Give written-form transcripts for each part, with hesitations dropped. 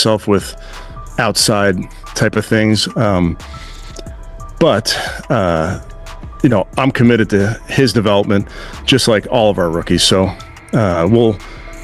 myself with outside type of things. But I'm committed to his development, just like all of our rookies. So we'll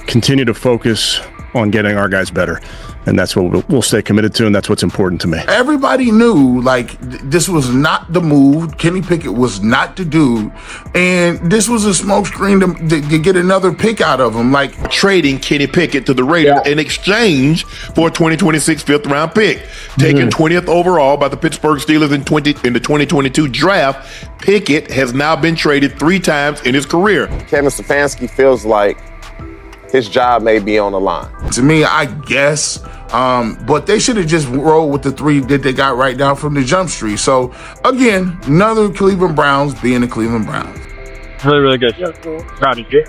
continue to focus on getting our guys better. And that's what we'll stay committed to, and that's what's important to me. Everybody knew, this was not the move. Kenny Pickett was not the dude. And this was a smokescreen to get another pick out of him. Trading Kenny Pickett to the Raiders in exchange for a 2026 fifth-round pick. Taken 20th overall by the Pittsburgh Steelers in the 2022 draft, Pickett has now been traded 3 times in his career. Kevin Stefanski feels like his job may be on the line. To me, I guess, but they should have just rolled with the 3 that they got right down from the jump street. So, again, another Cleveland Browns being the Cleveland Browns. Really, really good. Yeah, cool. Proud of you.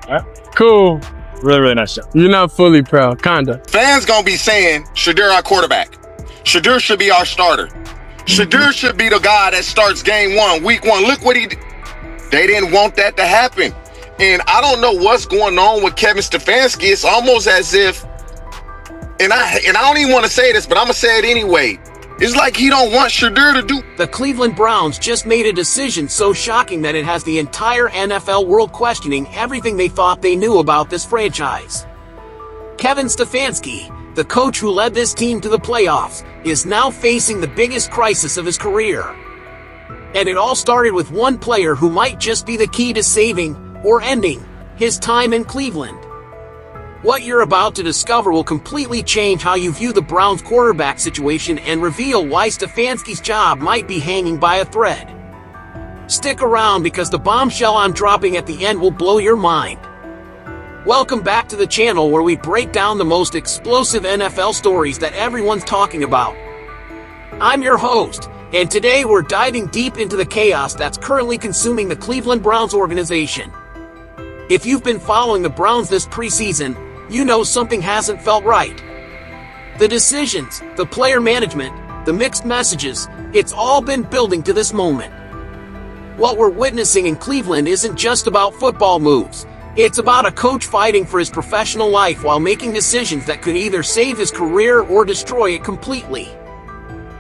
All right. Cool. Really, really nice job. You're not fully proud, kinda. Fans gonna be saying, Shedeur our quarterback. Shedeur should be our starter. Shedeur should be the guy that starts game 1, week 1. Look what he did. They didn't want that to happen. And I don't know what's going on with Kevin Stefanski. It's almost as if, and I don't even want to say this, but I'm going to say it anyway. It's like he don't want Shedeur to do. The Cleveland Browns just made a decision so shocking that it has the entire NFL world questioning everything they thought they knew about this franchise. Kevin Stefanski, the coach who led this team to the playoffs, is now facing the biggest crisis of his career. And it all started with one player who might just be the key to saving or ending his time in Cleveland. What you're about to discover will completely change how you view the Browns quarterback situation and reveal why Stefanski's job might be hanging by a thread. Stick around because the bombshell I'm dropping at the end will blow your mind. Welcome back to the channel where we break down the most explosive NFL stories that everyone's talking about. I'm your host, and today we're diving deep into the chaos that's currently consuming the Cleveland Browns organization. If you've been following the Browns this preseason, you know something hasn't felt right. The decisions, the player management, the mixed messages, it's all been building to this moment. What we're witnessing in Cleveland isn't just about football moves. It's about a coach fighting for his professional life while making decisions that could either save his career or destroy it completely.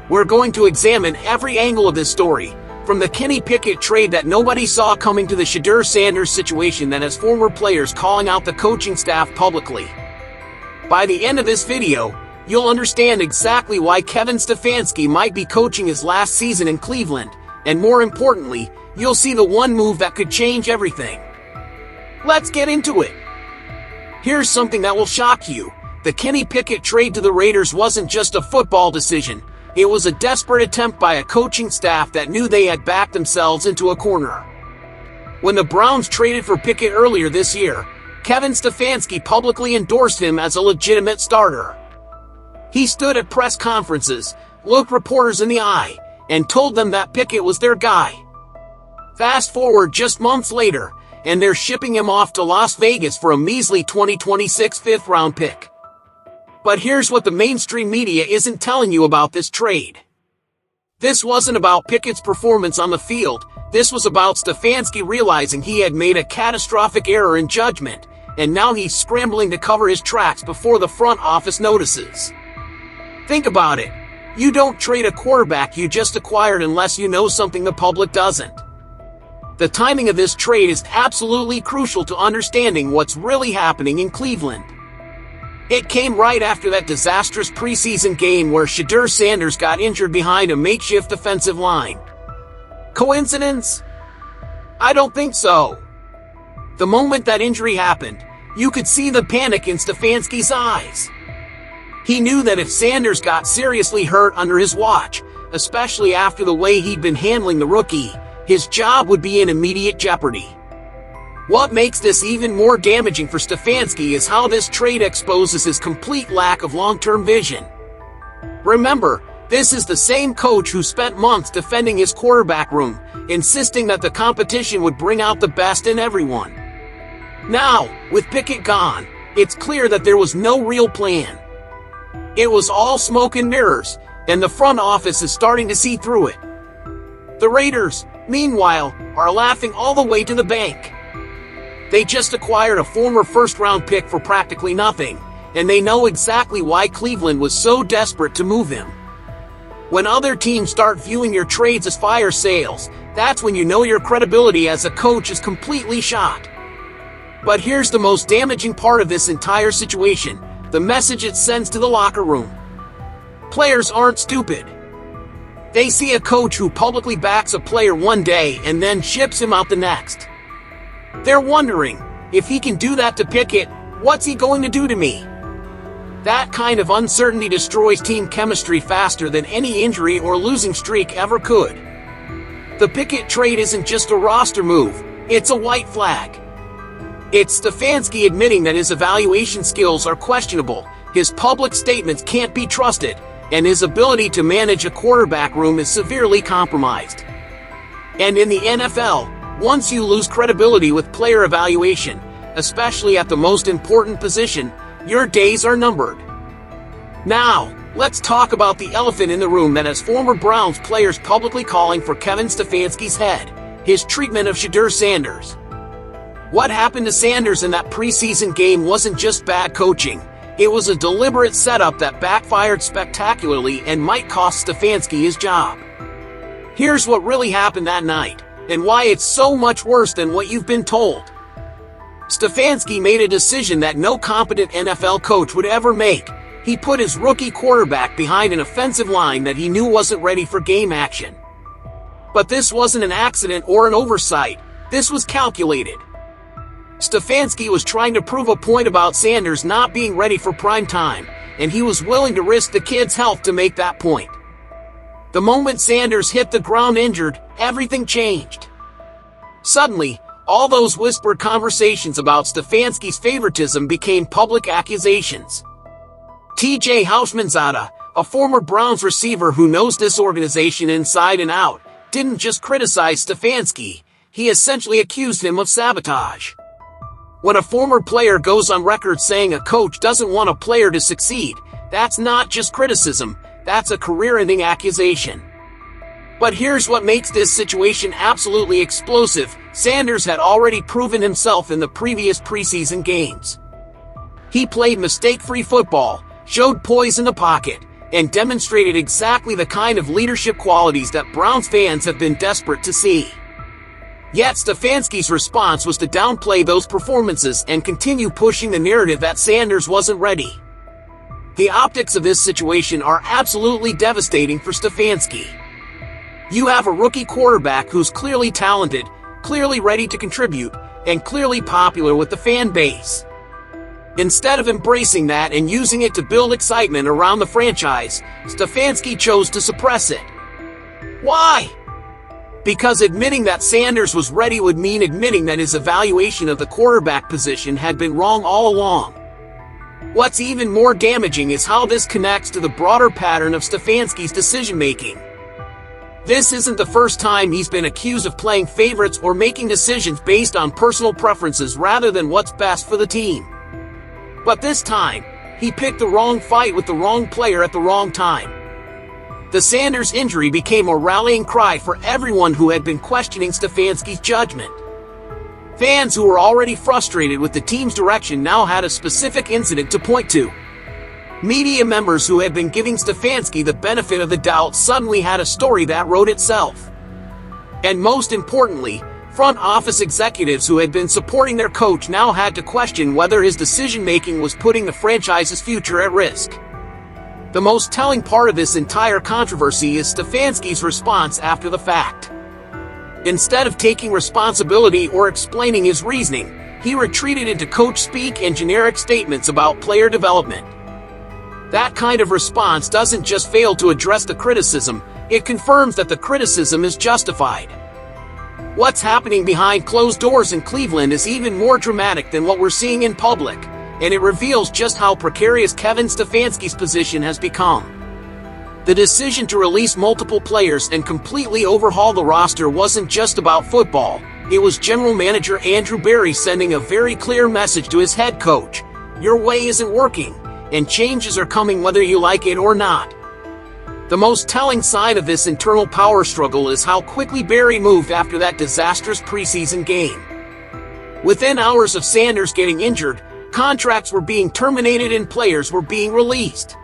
We're going to examine every angle of this story, from the Kenny Pickett trade that nobody saw coming to the Shedeur Sanders situation that has former players calling out the coaching staff publicly. By the end of this video, you'll understand exactly why Kevin Stefanski might be coaching his last season in Cleveland, and more importantly, you'll see the one move that could change everything. Let's get into it. Here's something that will shock you. The Kenny Pickett trade to the Raiders wasn't just a football decision. It was a desperate attempt by a coaching staff that knew they had backed themselves into a corner. When the Browns traded for Pickett earlier this year, Kevin Stefanski publicly endorsed him as a legitimate starter. He stood at press conferences, looked reporters in the eye, and told them that Pickett was their guy. Fast forward just months later, and they're shipping him off to Las Vegas for a measly 2026 fifth-round pick. But here's what the mainstream media isn't telling you about this trade. This wasn't about Pickett's performance on the field. This was about Stefanski realizing he had made a catastrophic error in judgment, and now he's scrambling to cover his tracks before the front office notices. Think about it. You don't trade a quarterback you just acquired unless you know something the public doesn't. The timing of this trade is absolutely crucial to understanding what's really happening in Cleveland. It came right after that disastrous preseason game where Shedeur Sanders got injured behind a makeshift defensive line. Coincidence? I don't think so. The moment that injury happened, you could see the panic in Stefanski's eyes. He knew that if Sanders got seriously hurt under his watch, especially after the way he'd been handling the rookie, his job would be in immediate jeopardy. What makes this even more damaging for Stefanski is how this trade exposes his complete lack of long-term vision. Remember, this is the same coach who spent months defending his quarterback room, insisting that the competition would bring out the best in everyone. Now, with Pickett gone, it's clear that there was no real plan. It was all smoke and mirrors, and the front office is starting to see through it. The Raiders, meanwhile, are laughing all the way to the bank. They just acquired a former first-round pick for practically nothing, and they know exactly why Cleveland was so desperate to move him. When other teams start viewing your trades as fire sales, that's when you know your credibility as a coach is completely shot. But here's the most damaging part of this entire situation: the message it sends to the locker room. Players aren't stupid. They see a coach who publicly backs a player one day and then ships him out the next. They're wondering, if he can do that to Pickett, what's he going to do to me? That kind of uncertainty destroys team chemistry faster than any injury or losing streak ever could. The Pickett trade isn't just a roster move, it's a white flag. It's Stefanski admitting that his evaluation skills are questionable, his public statements can't be trusted, and his ability to manage a quarterback room is severely compromised. And in the NFL, once you lose credibility with player evaluation, especially at the most important position, your days are numbered. Now, let's talk about the elephant in the room that has former Browns players publicly calling for Kevin Stefanski's head: his treatment of Shedeur Sanders. What happened to Sanders in that preseason game wasn't just bad coaching. It was a deliberate setup that backfired spectacularly and might cost Stefanski his job. Here's what really happened that night, and why it's so much worse than what you've been told. Stefanski made a decision that no competent NFL coach would ever make. He put his rookie quarterback behind an offensive line that he knew wasn't ready for game action. But this wasn't an accident or an oversight. This was calculated. Stefanski was trying to prove a point about Sanders not being ready for prime time, and he was willing to risk the kid's health to make that point. The moment Sanders hit the ground injured, everything changed. Suddenly, all those whispered conversations about Stefanski's favoritism became public accusations. T.J. Houshmandzadeh, a former Browns receiver who knows this organization inside and out, didn't just criticize Stefanski, he essentially accused him of sabotage. When a former player goes on record saying a coach doesn't want a player to succeed, that's not just criticism, that's a career-ending accusation. But here's what makes this situation absolutely explosive: Sanders had already proven himself in the previous preseason games. He played mistake-free football, showed poise in the pocket, and demonstrated exactly the kind of leadership qualities that Browns fans have been desperate to see. Yet Stefanski's response was to downplay those performances and continue pushing the narrative that Sanders wasn't ready. The optics of this situation are absolutely devastating for Stefanski. You have a rookie quarterback who's clearly talented, clearly ready to contribute, and clearly popular with the fan base. Instead of embracing that and using it to build excitement around the franchise, Stefanski chose to suppress it. Why? Because admitting that Sanders was ready would mean admitting that his evaluation of the quarterback position had been wrong all along. What's even more damaging is how this connects to the broader pattern of Stefanski's decision-making. This isn't the first time he's been accused of playing favorites or making decisions based on personal preferences rather than what's best for the team. But this time, he picked the wrong fight with the wrong player at the wrong time. The Sanders injury became a rallying cry for everyone who had been questioning Stefanski's judgment. Fans who were already frustrated with the team's direction now had a specific incident to point to. Media members who had been giving Stefanski the benefit of the doubt suddenly had a story that wrote itself. And most importantly, front office executives who had been supporting their coach now had to question whether his decision-making was putting the franchise's future at risk. The most telling part of this entire controversy is Stefanski's response after the fact. Instead of taking responsibility or explaining his reasoning, he retreated into coach speak and generic statements about player development. That kind of response doesn't just fail to address the criticism, it confirms that the criticism is justified. What's happening behind closed doors in Cleveland is even more dramatic than what we're seeing in public, and it reveals just how precarious Kevin Stefanski's position has become. The decision to release multiple players and completely overhaul the roster wasn't just about football, it was general manager Andrew Berry sending a very clear message to his head coach: your way isn't working, and changes are coming whether you like it or not. The most telling sign of this internal power struggle is how quickly Berry moved after that disastrous preseason game. Within hours of Sanders getting injured, Contracts were being terminated and players were being released.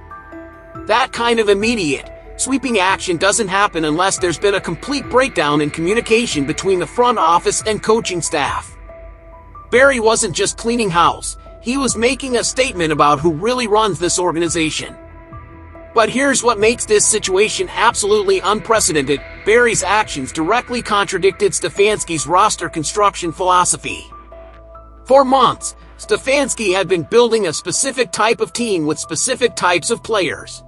That kind of immediate, sweeping action doesn't happen unless there's been a complete breakdown in communication between the front office and coaching staff. Barry wasn't just cleaning house, he was making a statement about who really runs this organization. But here's what makes this situation absolutely unprecedented. Barry's actions directly contradicted Stefanski's roster construction philosophy. For months, Stefanski had been building a specific type of team with specific types of players.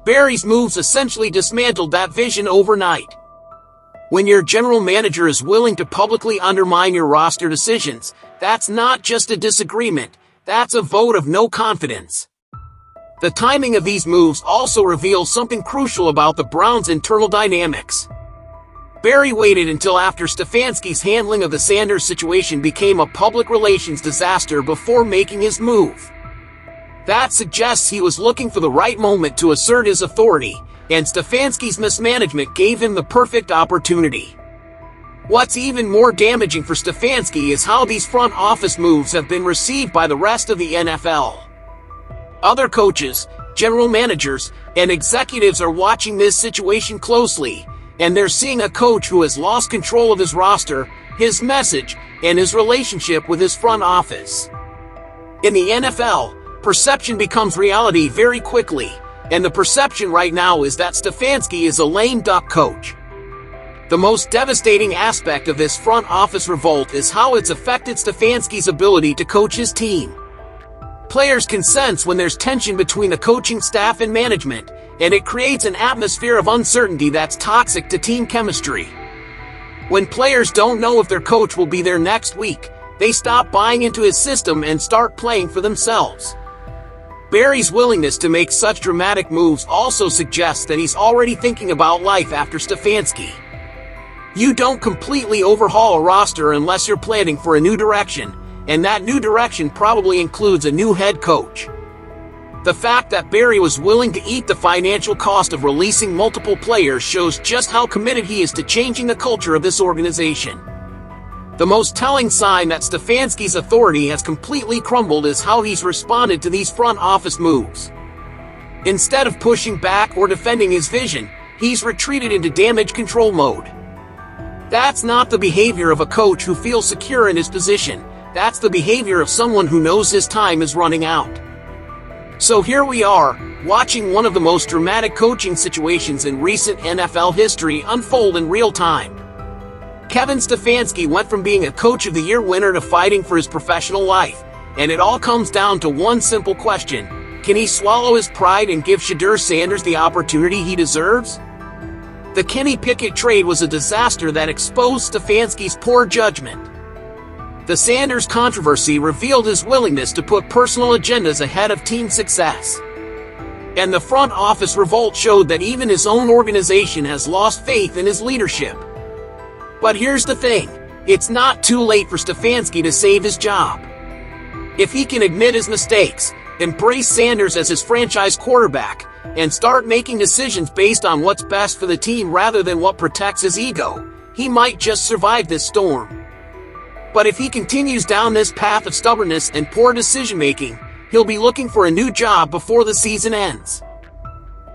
Barry's moves essentially dismantled that vision overnight. When your general manager is willing to publicly undermine your roster decisions, that's not just a disagreement, that's a vote of no confidence. The timing of these moves also reveals something crucial about the Browns' internal dynamics. Barry waited until after Stefanski's handling of the Sanders situation became a public relations disaster before making his move. That suggests he was looking for the right moment to assert his authority, and Stefanski's mismanagement gave him the perfect opportunity. What's even more damaging for Stefanski is how these front office moves have been received by the rest of the NFL. Other coaches, general managers, and executives are watching this situation closely, and they're seeing a coach who has lost control of his roster, his message, and his relationship with his front office. In the NFL, perception becomes reality very quickly, and the perception right now is that Stefanski is a lame duck coach. The most devastating aspect of this front office revolt is how it's affected Stefanski's ability to coach his team. Players can sense when there's tension between the coaching staff and management, and it creates an atmosphere of uncertainty that's toxic to team chemistry. When players don't know if their coach will be there next week, they stop buying into his system and start playing for themselves. Barry's willingness to make such dramatic moves also suggests that he's already thinking about life after Stefanski. You don't completely overhaul a roster unless you're planning for a new direction, and that new direction probably includes a new head coach. The fact that Barry was willing to eat the financial cost of releasing multiple players shows just how committed he is to changing the culture of this organization. The most telling sign that Stefanski's authority has completely crumbled is how he's responded to these front office moves. Instead of pushing back or defending his vision, he's retreated into damage control mode. That's not the behavior of a coach who feels secure in his position. That's the behavior of someone who knows his time is running out. So here we are, watching one of the most dramatic coaching situations in recent NFL history unfold in real time. Kevin Stefanski went from being a Coach of the Year winner to fighting for his professional life, and it all comes down to one simple question: can he swallow his pride and give Shedeur Sanders the opportunity he deserves? The Kenny Pickett trade was a disaster that exposed Stefanski's poor judgment. The Sanders controversy revealed his willingness to put personal agendas ahead of team success. And the front office revolt showed that even his own organization has lost faith in his leadership. But here's the thing, it's not too late for Stefanski to save his job. If he can admit his mistakes, embrace Sanders as his franchise quarterback, and start making decisions based on what's best for the team rather than what protects his ego, he might just survive this storm. But if he continues down this path of stubbornness and poor decision-making, he'll be looking for a new job before the season ends.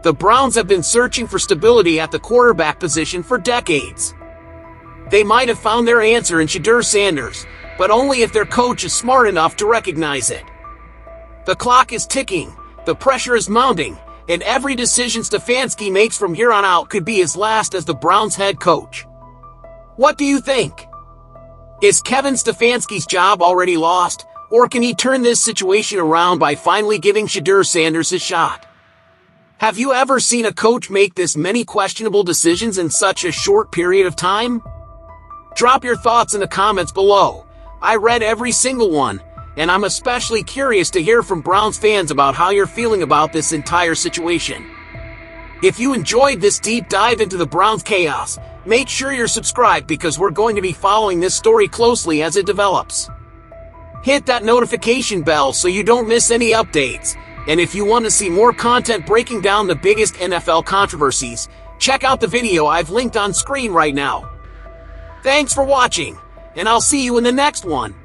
The Browns have been searching for stability at the quarterback position for decades. They might have found their answer in Shedeur Sanders, but only if their coach is smart enough to recognize it. The clock is ticking, the pressure is mounting, and every decision Stefanski makes from here on out could be his last as the Browns head coach. What do you think? Is Kevin Stefanski's job already lost, or can he turn this situation around by finally giving Shedeur Sanders his shot? Have you ever seen a coach make this many questionable decisions in such a short period of time? Drop your thoughts in the comments below. I read every single one, and I'm especially curious to hear from Browns fans about how you're feeling about this entire situation. If you enjoyed this deep dive into the Browns chaos, make sure you're subscribed because we're going to be following this story closely as it develops. Hit that notification bell so you don't miss any updates, and if you want to see more content breaking down the biggest NFL controversies, check out the video I've linked on screen right now. Thanks for watching, and I'll see you in the next one.